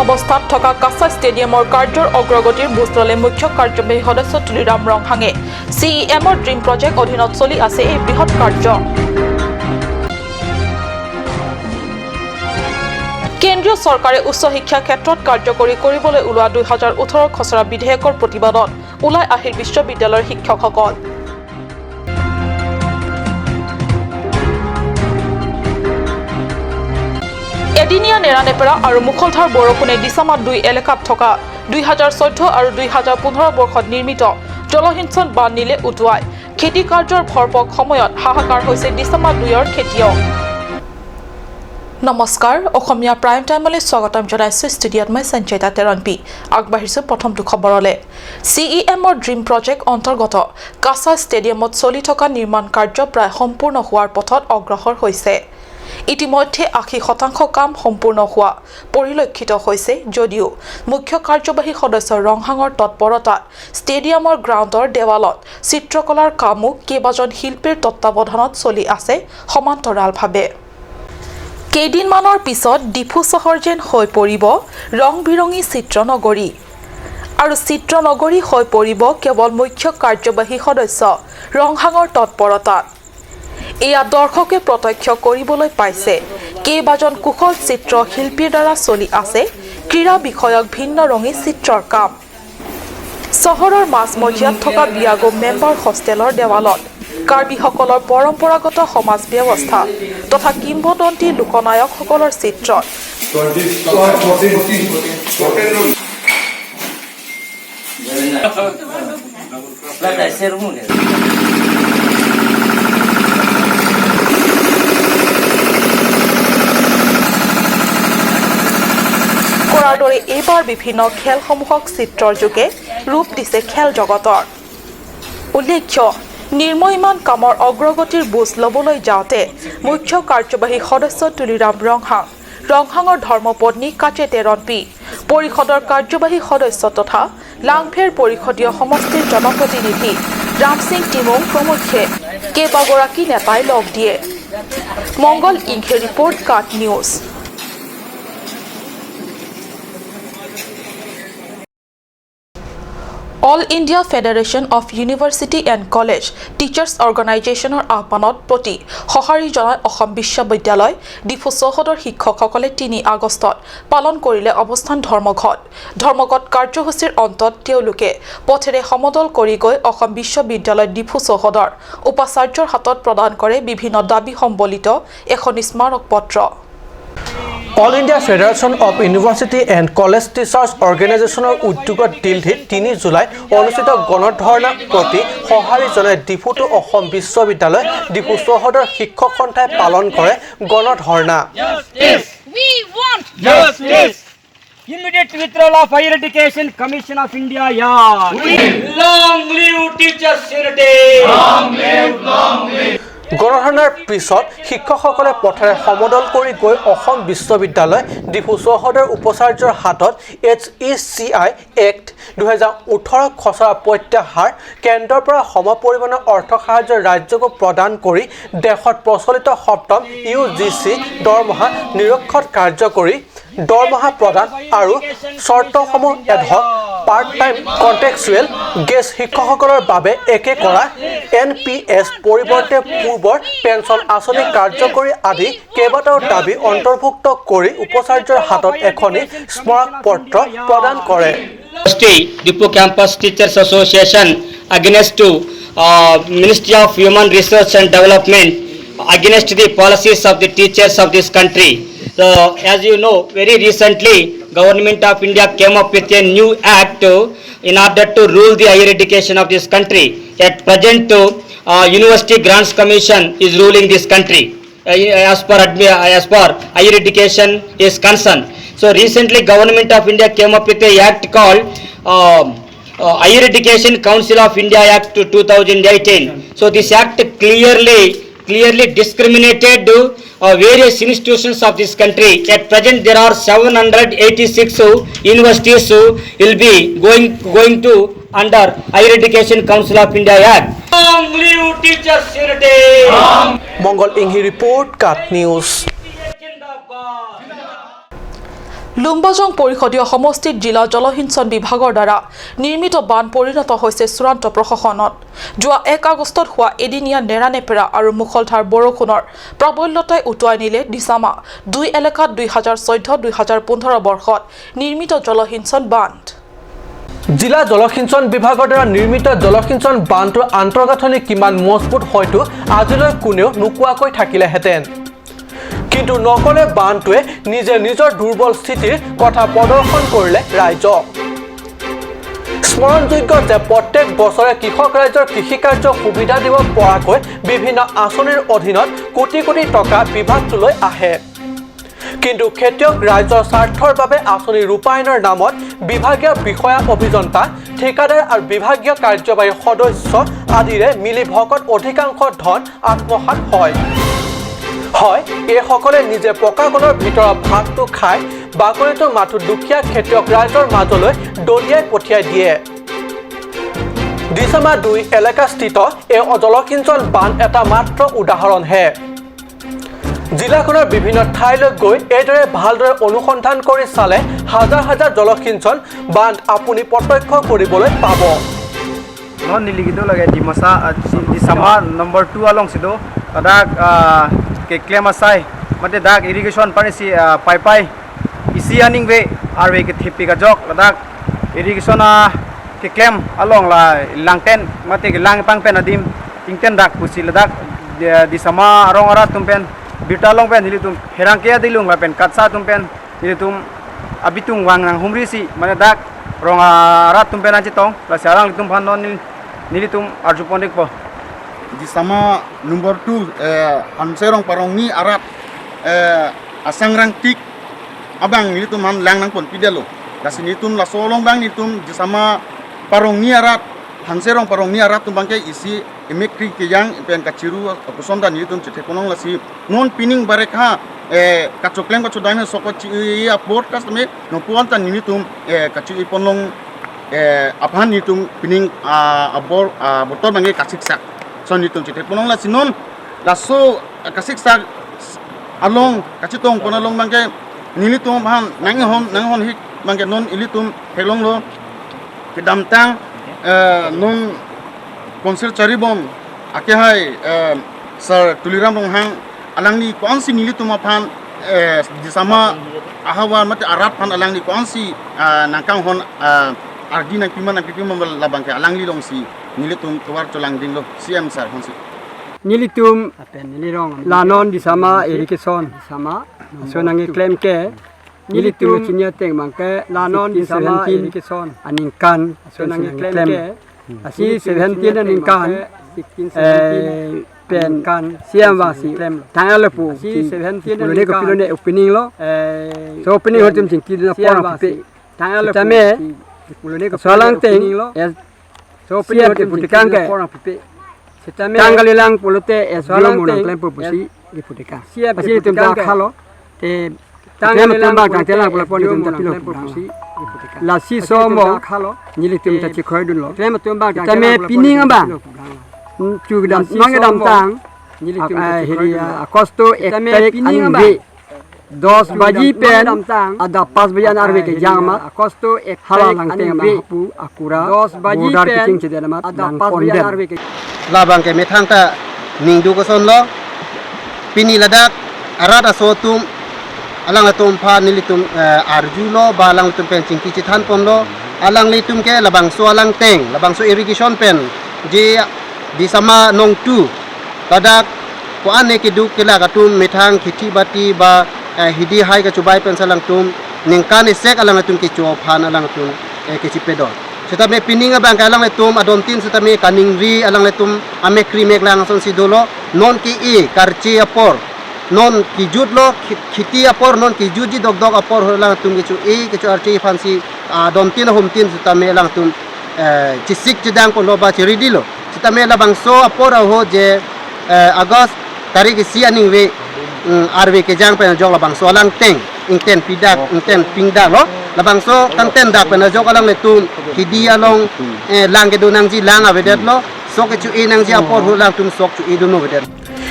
অৱস্থাত থকা কাছা ষ্টেডিয়ামৰ কাৰ্যৰ অগ্ৰগতিৰ বুজ ল'লে মুখ্য কাৰ্যবাহী সদস্য তুলিৰাম ৰংহাঙে CEMৰ ড্ৰিম প্ৰজেক্ট অধীনত চলি আছে এই বৃহৎ কাৰ্য। কেন্দ্ৰীয় চৰকাৰে উচ্চ শিক্ষা ক্ষেত্ৰত কাৰ্যকৰী কৰিবলৈ ওলোৱা 2018 খচৰা বিধেয়কৰ প্ৰতিবাদত ওলাই আহিল বিশ্ববিদ্যালয়ৰ শিক্ষকসকল। এদিনীয়া নেৰানেপেৰা আৰু মুখলধাৰ বৰষুণে দিছামা 2 এলেকাত থকা 2014 আৰু 2015 বৰ্ষত নিৰ্মিত জলসিঞ্চন বান্ধ নিলে উটুৱাই খেতি কাৰ্যৰ ভৰপক সময়ত হাহাকাৰ হৈছে দিছামা 2ৰ খেতিয়ক। নমস্কাৰ, অসমীয়া প্ৰাইম টাইমলৈ স্বাগতম জনাইছো। ষ্টুডিঅ'ত মই সঞ্চয়িতা তেৰণপি আগবাঢ়িছো প্ৰথমটো খবৰলৈ। CEMৰ ড্ৰিম প্ৰজেক্ট অন্তৰ্গত কাছা ষ্টেডিয়ামত চলি থকা নিৰ্মাণ কাৰ্য প্ৰায় সম্পূৰ্ণ হোৱাৰ পথত অগ্ৰসৰ হৈছে। ইতিমধ্যে 80% কাম সম্পূৰ্ণ হোৱা পৰিলক্ষিত হৈছে যদিও মুখ্য কাৰ্যবাহী সদস্য ৰংহাঙৰ তৎপৰতাত ষ্টেডিয়ামৰ গ্ৰাউণ্ডৰ দেৱালত চিত্ৰকলাৰ কামো কেইবাজন শিল্পীৰ তত্বাৱধানত চলি আছে সমান্তৰালভাৱে। কেইদিনমানৰ পিছত ডিফু চহৰ যেন হৈ পৰিব ৰং বিৰঙী চিত্ৰনগৰী আৰু চিত্ৰনগৰী হৈ পৰিব কেৱল মুখ্য কাৰ্যবাহী সদস্য ৰংহাঙৰ তৎপৰতাত। এয়া দৰ্শকে প্ৰত্যক্ষ কৰিবলৈ পাইছে কেইবাজন কুশল চিত্ৰশিল্পীৰ দ্বাৰা চলি আছে ক্ৰীড়া বিষয়ক ভিন্ন ৰঙী চিত্ৰৰ কাম। চহৰৰ মাজমজিয়াত থকা বিয়াগো মেম্বাৰ হোষ্টেলৰ দেৱালত কাৰ্বিসকলৰ পৰম্পৰাগত সমাজ ব্যৱস্থা তথা কিংবদন্তী লোকনায়কসকলৰ চিত্ৰত কৰাৰ দৰে এইবাৰ বিভিন্ন খেলসমূহক চিত্ৰৰ যোগে ৰূপ দিছে খেল জগতৰ। উল্লেখ্য, নিৰ্ময়মান কামৰ অগ্ৰগতিৰ বুজ ল'বলৈ যাওঁতে মুখ্য কাৰ্যবাহী সদস্য তুলিৰাম ৰংহাঙৰ ধৰ্মপত্নী কাটে তেৰণপি, পৰিষদৰ কাৰ্যবাহী সদস্য তথা লাংফেৰ পৰিষদীয় সমষ্টিৰ জনপ্ৰতিনিধি ৰাম সিং টিমুং প্ৰমুখ্যে কেইবাগৰাকী নেতাই লগ দিয়ে। Mangal Inghi report cut news. All India federation of university and college teachers অৰ্গেনাইজেশ্যনৰ আহ্বানত প্ৰতি সঁহাৰি জনাই অসম বিশ্ববিদ্যালয় ডিফু চৌহদৰ শিক্ষকসকলে 3 আগষ্টত পালন কৰিলে অৱস্থান ধৰ্মঘট। ধৰ্মঘট কাৰ্যসূচীৰ অন্তত তেওঁলোকে পথেৰে সমদল কৰি গৈ অসম বিশ্ববিদ্যালয় ডিফু চৌহদৰ উপাচাৰ্যৰ হাতত প্ৰদান কৰে বিভিন্ন দাবী সম্বলিত এখন স্মাৰক পত্ৰ। All India federation of university and college teachers অৰ্গেনাইজেশ্যনৰ উদ্যোগত দিল্লীত 3 জুলাই অনুষ্ঠিত গণধৰ্ণা প্ৰতি সঁহাৰি জনাই ডিফুটো অসম বিশ্ববিদ্যালয় ডিফু চৌহদৰ শিক্ষক সন্থাই পালন কৰে গণধৰ্ণা। Immediate withdrawal of Higher Education Commission of India. Long live teachers' unity. Long live. গণধৰ্ণাৰ পিছত শিক্ষকসকলে পথেৰে সমদল কৰি গৈ অসম বিশ্ববিদ্যালয় ডিফু চৌহদৰ উপাচাৰ্যৰ হাতত HECI এক্ট 2018 খচৰা প্ৰত্যাহাৰ, কেন্দ্ৰৰ পৰা সমপৰিমাণৰ অৰ্থ সাহায্য ৰাজ্যকো প্ৰদান কৰি দেশত প্ৰচলিত সপ্তম UGC দৰমহা নিৰক্ষত কাৰ্যকৰী, দৰমহা প্ৰদান আৰু চৰ্তসমূহ ad hoc part time contractual guest শিক্ষকসকলৰ বাবে একে কৰা, NPS পৰিৱৰ্তে পূৰ্বৰ পেঞ্চন আঁচনি কাৰ্যকৰী আদি কেইবাটাও দাবী অন্তৰ্ভুক্ত কৰি উপাচাৰ্যৰ হাতত এখনি স্মাৰক পত্ৰ প্ৰদান কৰে। Dipu Campus Teachers Association against to Ministry of Human Resource and Development against the policies of the teachers of this country. So, as you know, very recently, Government of India came up with a new act in order to rule the higher education of this country. At present, University Grants Commission is ruling this country as per higher education is concerned. So, recently, Government of India came up with a act called Higher Education Council of India Act 2018. So, this act clearly discriminated various institutions of this country. At present, there are 786 universities will be going to under Higher Education Council of India Act. Long live teachers' unity. Mongol Inghi report, Cut News. Lumbajong পৰিষদীয় সমষ্টিত জিলা জলসিঞ্চন বিভাগৰ দ্বাৰা নিৰ্মিত বান পৰিণত হৈছে চূড়ান্ত প্ৰশাসনত যোৱা 1 আগষ্টত হোৱা এদিনীয়া নেৰানেপেৰা আৰু মুখলধাৰ বৰষুণৰ প্ৰাবল্যতাই উটুৱাই নিলে দিছামা 2 এলেকাত 2014-2015 বৰ্ষত নিৰ্মিত জলসিঞ্চন বান্ধ জিলা জলসিঞ্চন বিভাগৰ দ্বাৰা নিৰ্মিত জলসিঞ্চন বান্ধৰ আন্তঃগাঁথনি কিমান মজবুত হয়তো আজিলৈ কোনেও নোকোৱাকৈ থাকিলেহেঁতেন কিন্তু নকলে বান্ধটোৱে নিজে নিজৰ দুৰ্বল স্থিতিৰ কথা প্ৰদৰ্শন কৰিলে ৰাইজক স্মৰণযোগ্য যে প্ৰত্যেক বছৰে কৃষক ৰাইজৰ কৃষি কাৰ্য সুবিধা দিব পৰাকৈ বিভিন্ন আঁচনিৰ অধীনত কোটি কোটি টকা বিভাগটোলৈ আহে কিন্তু খেতিয়ক ৰাইজৰ স্বাৰ্থৰ বাবে আঁচনি ৰূপায়ণৰ নামত বিভাগীয় বিষয়া অভিযন্তা ঠিকাদাৰ আৰু বিভাগীয় কাৰ্যবাহী সদস্য আদিৰে মিলি ভকত অধিকাংশ ধন আত্মসাৎ হয় এইসকলে নিজে পকা কলৰ ভিতৰত ভাতটো খাই বাকলিটো মাথো দুখীয়া খেতিয়ক ৰাইজৰ মাজলৈ দলিয়াই পঠিয়াই দিয়ে দিছামা 2 এলেকাস্থিত এই জলসিঞ্চন বান্ধ এটা মাত্ৰ উদাহৰণহে জিলাখনৰ বিভিন্ন ঠাইলৈ গৈ এইদৰে ভালদৰে অনুসন্ধান কৰি চালে হাজাৰ হাজাৰ জলসিঞ্চন বান্ধ আপুনি প্ৰত্যক্ষ কৰিবলৈ পাব non niligito lagi di masa di sama number 2 along sido kadak ke claim asai mate dak irrigation pani si pai isi aning we arwe ke thipi ka jok kadak irrigation ke claim along la langten mate ke lang pang pen adim tingten dak pusi ladak di sama arong arat tumpen bitalong pen dilitum herang ke dilung la pen katsa tumpen dilitum abitung wang nang humri si mane dak rong arat tumpen aji tong la sarang litum phanon nilitum arjuponik po di sama number 2 hanserong parongni arat asangrang tik abang nilitum han lang nang pon pidelo das nilitum la solong bang nilitum di sama parongni arat hanserong parongni arat tumbang ke isi emekri ke yang pen kaciru kusonda nilitum cete konong la si non pining barekha kacokleng ko chodaina sokochi ya podcast me no puanta nilitum kacu iponlong aphan nitum pining abor botol bangi kasik sak so nitum cete ponong la sinon la so kasik sak along kacitong ponalong bangke nilitum han nanghon hik bangke non ilitum helong lo kedam tang non konsil charibom ake hai sir tuliram rong hang alang ni konsi nilitum aphan di sama ahawan mate arat pan alang ni konsi nangkang hon ardi nang piman labang ke alang lilong si nilitum tuar colang ding lo CM sar honsi nilitum lanon di sama irrigation sama so nang claim ke nilitum chinya teng mangke lanon di sama irrigation aningkan so nang claim ke asi 17 aningkan pen kan siam wasi claim tangal pu si 17 ne ko pilone opening lo so opening hotum chingki na pora pe tangal tame soalang teng so pria ke putikan ke tanggal ilang pulote soalang teng klaim pusi di putika pasi tum ta khalo te tanggal ilang ba telang pulo pon tum ta pilo pusi di putika la si somo khalo nili tum ta chikhoi dun lo klaim tum ba tame pining ba chu dam mangedam tang nili tum ta heri agosto 1 tarik anbe 10 baji pen ada 5 baji arwe ke jangma agosto 1 halang teng ba pu akura 10 baji pen ada 5 baji arwe ke labang ke methang ta ningdu ko son lo pini ladak arada sotum alang atum pha nilitum arju lo balang tum pen cingki cithan pon lo alang litum ke labang so alang teng labang so irrigation pen ji di sama nong tu ladak ko ane ke duk kela katum methang khiti bati ba hidi hai ka chubai pen salang tum ningkan isek alang tum ki chuo phan alang tum ke chipedor seta me pininga bang alang tum adom tin seta me kaningri alang tum ame krimek lang son sidolo non ki e karchi apor non ki judlo khiti apor non ki juji dog apor alang tum ki chu e ke chu archi fansi adom tin hom tin seta me alang tum chisik chidang ko loba chiridilo seta me labang so apor ho je agos tarik sianing we arwe ke jang pen jong labang so lang teng ingten pidak ingten pingda lo labang so kan ten dak pen jong alang letum hidi along lang ke dunang ji lang avedet lo sok ke chu inang ji apor hu lang tum sok chu idunu vedet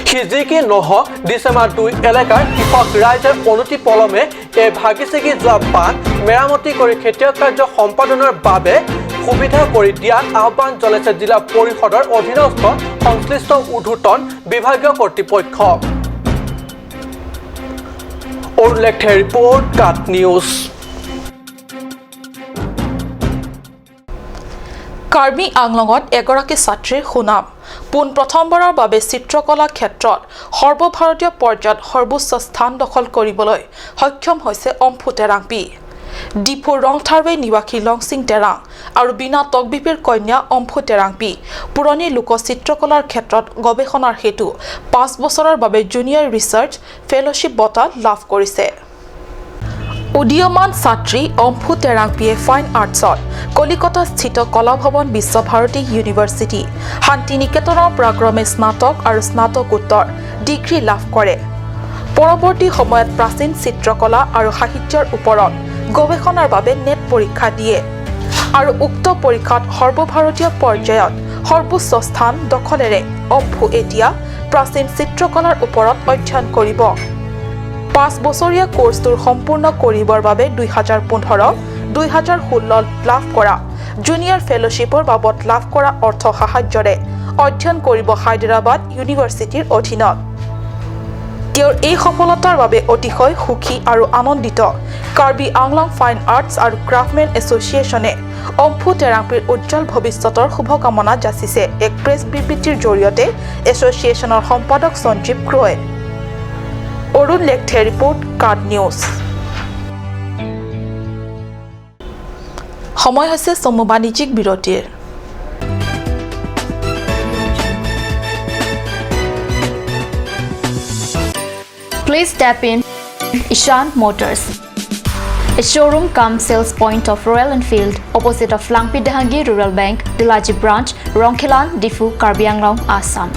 সিজিকি নহওক ডিচেম্বৰ 2 এলেকাৰ কৃষক ৰাইজে অনতি পলমে এই ভাগি ছিগি যোৱা বান্ধ মেৰামতি কৰি খেতিয়ক কাৰ্য সম্পাদনৰ বাবে সুবিধা কৰি দিয়াত আহ্বান জনাইছে জিলা পৰিষদৰ অধীনস্থ সংশ্লিষ্ট ঊৰ্ধ্বতন বিভাগীয় কৰ্তৃপক্ষ। উল্লেখ্য ৰিপৰ্ট কাট নিউজ। কাৰ্বি আংলঙত এগৰাকী ছাত্ৰীৰ সুনাম প্ৰথমবাৰৰ বাবে চিত্ৰকলা ক্ষেত্ৰত সৰ্বভাৰতীয় পৰ্যায়ত সৰ্বোচ্চ স্থান দখল কৰিবলৈ সক্ষম হৈছে অম্ফু টেৰাংপি। ডিফুৰ ৰংথাৰৱে নিবাসী লংচিং টেৰাং আৰু বিনা তকবিপিৰ কন্যা অম্ফু টেৰাংপি পুৰণি লোকচিত্ৰকলাৰ ক্ষেত্ৰত গৱেষণাৰ হেতু 5 বছৰৰ বাবে জুনিয়ৰ ৰিচাৰ্চ ফেলোশ্বিপ বঁটা লাভ কৰিছে। উদীয়মান ছাত্ৰী অম্ফু টেৰাংপিয়ে ফাইন আৰ্টছত কলিকতাস্থিত কলাভৱন বিশ্বভাৰতী ইউনিভাৰ্চিটি শান্তি নিকেতনৰ পৰা ক্ৰমে স্নাতক আৰু স্নাতকোত্তৰ ডিগ্ৰী লাভ কৰে। পৰৱৰ্তী সময়ত প্ৰাচীন চিত্ৰকলা আৰু সাহিত্যৰ ওপৰত গৱেষণাৰ বাবে নেট পৰীক্ষা দিয়ে আৰু উক্ত পৰীক্ষাত সৰ্বভাৰতীয় পৰ্যায়ত সৰ্বোচ্চ স্থান দখলেৰে অম্ফু এতিয়া প্ৰাচীন চিত্ৰকলাৰ ওপৰত অধ্যয়ন কৰিব। 5 বছৰীয়া কোৰ্সটোৰ সম্পূৰ্ণ কৰিবৰ বাবে 2015-2016 লাভ কৰা জুনিয়ৰ ফেলোশ্বিপৰ বাবদ লাভ কৰা অৰ্থ সাহায্যৰে অধ্যয়ন কৰিব হায়দৰাবাদ ইউনিভাৰ্চিটিৰ অধীনত। তেওঁৰ এই সফলতাৰ বাবে অতিশয় সুখী আৰু আনন্দিত কাৰ্বি আংলং ফাইন আৰ্টছ আৰু ক্ৰাফটমেন এছ'চিয়েশ্যনে অম্ফু টেৰাংপিৰ উজ্জ্বল ভৱিষ্যতৰ শুভকামনা যাচিছে এক প্ৰেছ বিবৃতিৰ জৰিয়তে এছ'চিয়েশ্যনৰ সম্পাদক Sanjeev ক্ৰয়ে। Arun লেখথে report cut news. সময় হৈছে চমু বাণিজ্যিক বিৰতিৰ। Please tap in Ishan Motors, a showroom cum sales point of Royal Enfield opposite of Langpi Dahangi Rural Bank, Dilaji Branch, Rongkhelan, Difu, Karbi Anglong, Assam.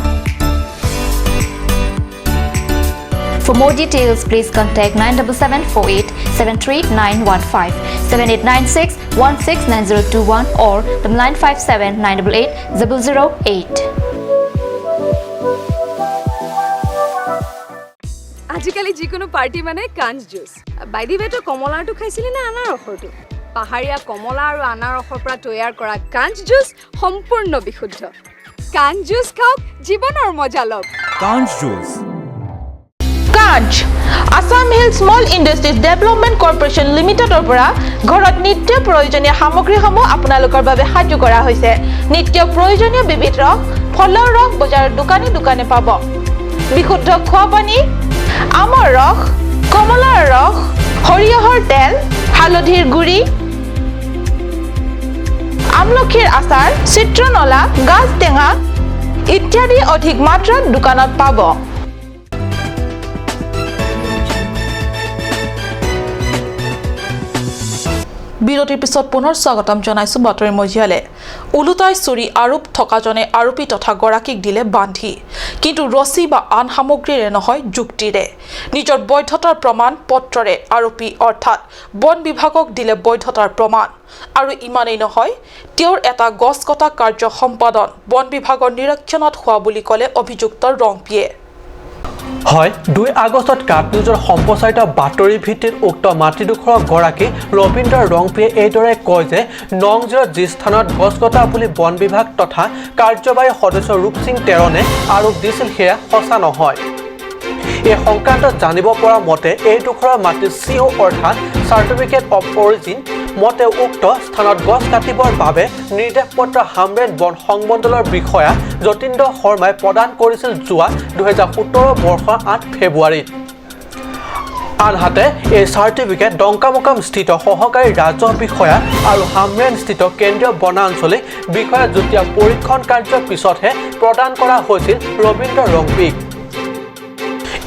For more details, please contact 97748 73915, 7896 169021 or 957 988 008. আজিকালি যিকোনো party মানে কাঞ্চ juice. বাইদি বেটো কমলাটো খাইছিলি না আনাৰসৰটো? পাহাৰীয়া কমলা আৰু আনাৰসৰ পৰা তৈয়াৰ কৰা কাঞ্চ জুচ সম্পূৰ্ণ বিশুদ্ধ। কাঞ্চ জুচ খাওক, জীৱনৰ মজা লওক। Kanch juice. Kanch Assam hill small industries development corporation লিমিটেডৰ পৰা ঘৰত নিত্য প্ৰয়োজনীয় সামগ্ৰীসমূহ আপোনালোকৰ বাবে সাজু কৰা হৈছে। নিত্য প্ৰয়োজনীয় বিবিধ ৰস, ফলৰ ৰস বজাৰৰ দোকানে দোকানে পাব। বিশুদ্ধ খোৱা পানী, আমৰ ৰস, কমলাৰ ৰস, সৰিয়হৰ তেল, হালধিৰ গুড়ি, আমলখিৰ আচাৰ, চিত্ৰনলা, গাজ টেঙা ইত্যাদি অধিক মাত্ৰাত দোকানত পাব। বিৰতিৰ পিছত পুনৰ স্বাগতম জনাইছো বাতৰি মজিয়ালে। ওলোটাই চুৰি আৰোপ থকাজনে আৰোপী তথা গৰাকীক দিলে বান্ধি, কিন্তু ৰছী বা আন সামগ্ৰীৰে নহয় যুক্তিৰে। নিজৰ বৈধতাৰ প্ৰমাণ পত্ৰৰে আৰোপী অৰ্থাৎ বন বিভাগক দিলে বৈধতাৰ প্ৰমাণ। আৰু ইমানেই নহয়, তেওঁৰ এটা গছ কটা কাৰ্য সম্পাদন বন বিভাগৰ নিৰীক্ষণত হোৱা বুলি ক'লে অভিযুক্ত ৰংপিয়ে। হয়, 2 আগষ্টত কাট নিউজৰ সম্প্ৰচাৰিত বাতৰি ভিত্তিত উক্ত মাটিডোখৰৰ গৰাকী ৰবীন্দ্ৰ ৰংপিয়ে এইদৰে কয় যে 9-0 স্থানত গছ কটা বুলি বন বিভাগ তথা কাৰ্যবাহী সদস্য ৰূপসিং তেৰণে আৰোপ দিছিল, সেয়া সঁচা নহয়। এই সংক্ৰান্তত জানিব পৰা মতে এই ডোখৰৰ মাটিৰ CO অৰ্থাৎ চাৰ্টিফিকেট অফ অৰিজিন মতে উক্ত স্থানত গছ কাটিবৰ বাবে নিৰ্দেশ পত্ৰ হামৰেণ বন সংমণ্ডলৰ বিষয়া যতীন্দ্ৰ শৰ্মাই প্ৰদান কৰিছিল যোৱা 2017 বৰ্ষৰ 8 ফেব্ৰুৱাৰীত। আনহাতে এই চাৰ্টিফিকেট ডংকামকাম স্থিত সহকাৰী ৰাজহ বিষয়া আৰু হামৰেণ স্থিত কেন্দ্ৰীয় বনাঞ্চলিক বিষয়া যুটীয়া পৰীক্ষণ কাৰ্যৰ পিছতহে প্ৰদান কৰা হৈছিল ৰবীন্দ্ৰ ৰংপিক।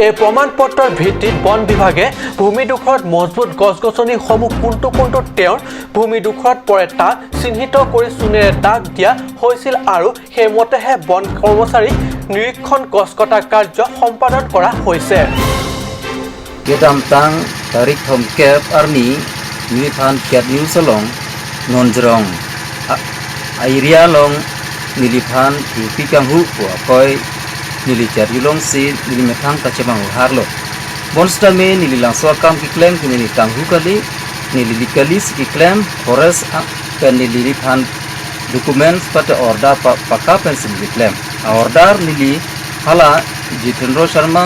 এই প্ৰমাণ পত্ৰৰ ভিত্তিত বন বিভাগে ভূমিডোখৰত মজবুত গছ গছনিসমূহ কোনটো কোনটো তেওঁৰ ভূমিডোখৰত পৰে তাক চিহ্নিত কৰি চূণেৰে দাগ দিয়া হৈছিল আৰু সেইমতেহে বন কৰ্মচাৰীক নিৰীক্ষণ গছ কটা কাৰ্য সম্পাদন কৰা হৈছে। Gedam tarik thomkep arni niliphan kiat niusalong nonjrong airia long niliphan thipikang hu koi nili ker yulong si nili methang ta chemang harlo bonsta me nili langswa kam ki claim ki nili tanghu kali nili likalis ki claim forest pen nili phan documents pata order pakka pensil ki claim order nili hala Jitendra Sharma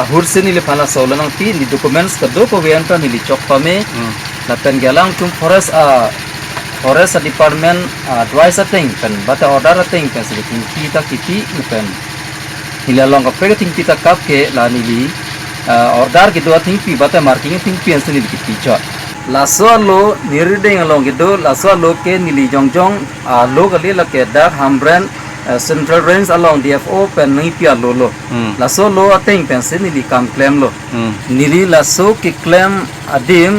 ahur se nili phana solanang pi ni documents ka do ko vianta nili chokpa me na pen galang tum forest department advice thing pen bata order thing pen se ki ta ki pen nila long ka pregating kita kap ke la nili order ki do thing pi bata marking thing pi se nili ki cha la so lo nirdeng along ki do la so lo ke nili jongjong lo gali la ke da hambrand central range along DFO pen nai pia lo la so lo ateng pen se nili kam claim lo nili la so ki claim adim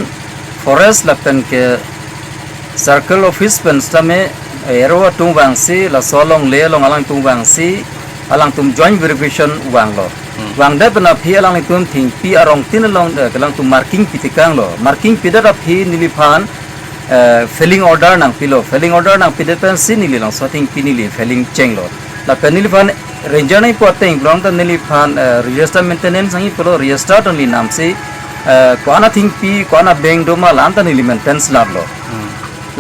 forest la pen ke circle office pen stame ero tung wang si la so long le long alang tung wang si alang tum joint verification wang lo wang da pen phi alang tum thing pi arong tin long kalang tum marking pitikang lo marking pidara phi nili phan filling order nang pilo filling order nang pidepen si nili long so thing pi nili filling cheng lo la pen nili phan ranger nai po teng long ta nili phan register maintenance ngi polo register only nam si kwana thing pi kwana bank do ma lam ta nili maintenance lab lo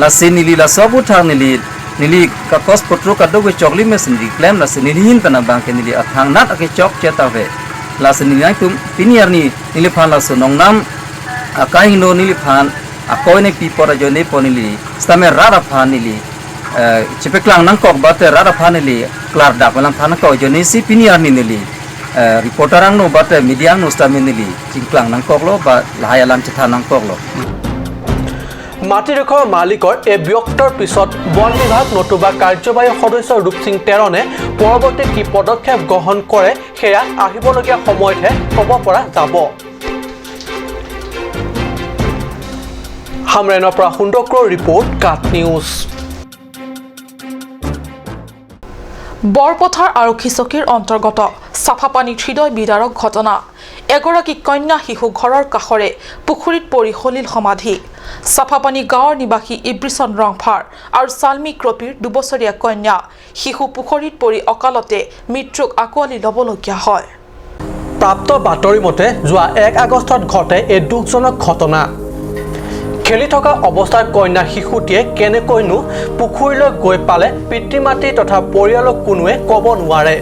la si nili la so bu thang nili ka cost potro ka do chokli me sin di claim la si nili hin pana bang ke nili athang nat ake chok cheta ve la si nili tum pinier ni nili phan la so nong nam akai no nili phan akoi ne pi pora jo ne ponili stame rara phan nili chipeklang nang kok bate rara phan nili klar da palang phan ko jo ne si pinier ni nili reporter ang no bate media ang no stame nili chingklang nang kok lo ba lahayalam chitha nang kok lo মাটিডোখৰ মালিকৰ এই ব্যক্তৰ পিছত বন বিভাগ নতুবা কাৰ্যবাহী সদস্য ৰূপসিং তেৰণে পৰৱৰ্তী কি পদক্ষেপ গ্ৰহণ কৰে সেয়া আহিবলগীয়া সময়তহে ক'ব পৰা যাব হামৰেনৰ পৰা সুন্দৰকৰ ৰিপৰ্ট কাট নিউজ বৰপথাৰ আৰক্ষী চকীৰ অন্তৰ্গত চাফাপানীত হৃদয় বিদাৰক ঘটনা এগৰাকী কন্যা শিশু ঘৰৰ কাষৰে পুখুৰীত পৰি হলিল সমাধি চাফাপানী গাঁৱৰ নিবাসী ইব্ৰিচন ৰংফাৰ আৰু চালমি ক্ৰপিৰ 2 বছৰীয়া কন্যা শিশু পুখুৰীত পৰি অকালতে মৃত্যুক আকোৱালি ল'বলগীয়া হয় প্ৰাপ্ত বাতৰি মতে যোৱা 1 আগষ্টত ঘটে এই দুখজনক ঘটনা খেলি থকা অৱস্থাত কন্যা শিশুটিয়ে কেনেকৈনো পুখুৰীলৈ গৈ পালে পিতৃ-মাতৃ তথা পৰিয়ালক কোনোৱে ক'ব নোৱাৰে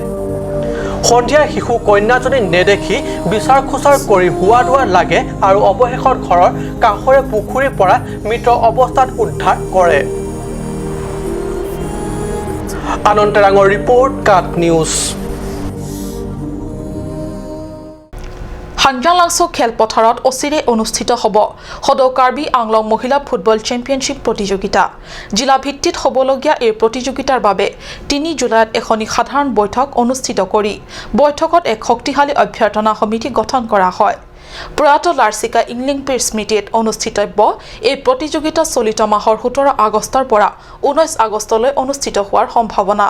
সন্ধিয়া শিশু কন্যাজনী নেদেখি বিচাৰ খোচাৰ কৰি হুৱা দুৱাৰ লাগে আৰু অৱশেষত ঘৰৰ কাষৰে পুখুৰীৰ পৰা মৃত অৱস্থাত উদ্ধাৰ কৰে আনন্তৰাঙৰ ৰিপৰ্ট কাট নিউজ হাঞ্জালাংছ খেলপথাৰত অচিৰে অনুষ্ঠিত হ'ব সদৌ কাৰ্বি আংলং মহিলা ফুটবল চেম্পিয়নশ্বিপ প্ৰতিযোগিতা জিলা ভিত্তিত হ'বলগীয়া এই প্ৰতিযোগিতাৰ বাবে 3 জুলাইত এখনি সাধাৰণ বৈঠক অনুষ্ঠিত কৰি বৈঠকত এক শক্তিশালী অভ্যৰ্থনা সমিতি গঠন কৰা হয় প্ৰয়াত লাৰ্চিকা ইংলিংপিৰ স্মৃতিত অনুষ্ঠিতব্য এই প্ৰতিযোগিতা চলিত মাহৰ 17 আগষ্টৰ পৰা 19 আগষ্টলৈ অনুষ্ঠিত হোৱাৰ সম্ভাৱনা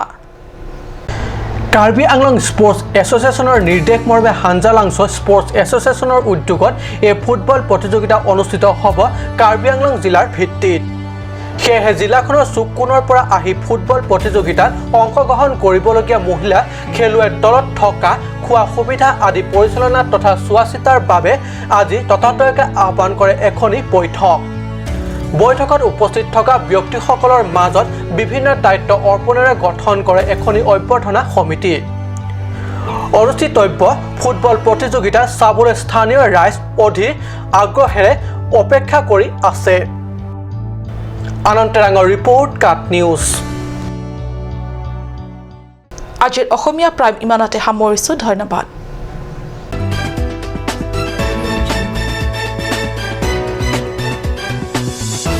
কাৰ্বি আংলং স্পৰ্টছ এছ'চিয়েশ্যনৰ নিৰ্দেশ মৰ্মে হাঞ্জালাংছ স্পৰ্টছ এছ'চিয়েশ্যনৰ উদ্যোগত এই ফুটবল প্ৰতিযোগিতা অনুষ্ঠিত হ'ব কাৰ্বি আংলং জিলাৰ ভিত্তিত সেয়েহে জিলাখনৰ চুককোণৰ পৰা আহি ফুটবল প্ৰতিযোগিতাত অংশগ্ৰহণ কৰিবলগীয়া মহিলা খেলুৱৈৰ দলত থকা খোৱা সুবিধা আদি পৰিচালনা তথা চোৱাচিতাৰ বাবে আজি ততাতৈয়াকৈ আহ্বান কৰে এখনি বৈঠক বৈঠকত উপস্থিত থকা ব্যক্তিসকলৰ মাজত বিভিন্ন দায়িত্ব অৰ্পণেৰে গঠন কৰে এখনি অভ্যৰ্থনা সমিতি অনুষ্ঠিতব্য ফুটবল প্ৰতিযোগিতা চাবলৈ স্থানীয় ৰাইজ অধীৰ আগ্ৰহেৰে অপেক্ষা কৰি আছে আনন্তৰাঙৰ ৰিপৰ্ট কাট নিউজ আজিৰ অসমীয়া প্ৰাইম ইমানতে সামৰিছোঁ ধন্যবাদ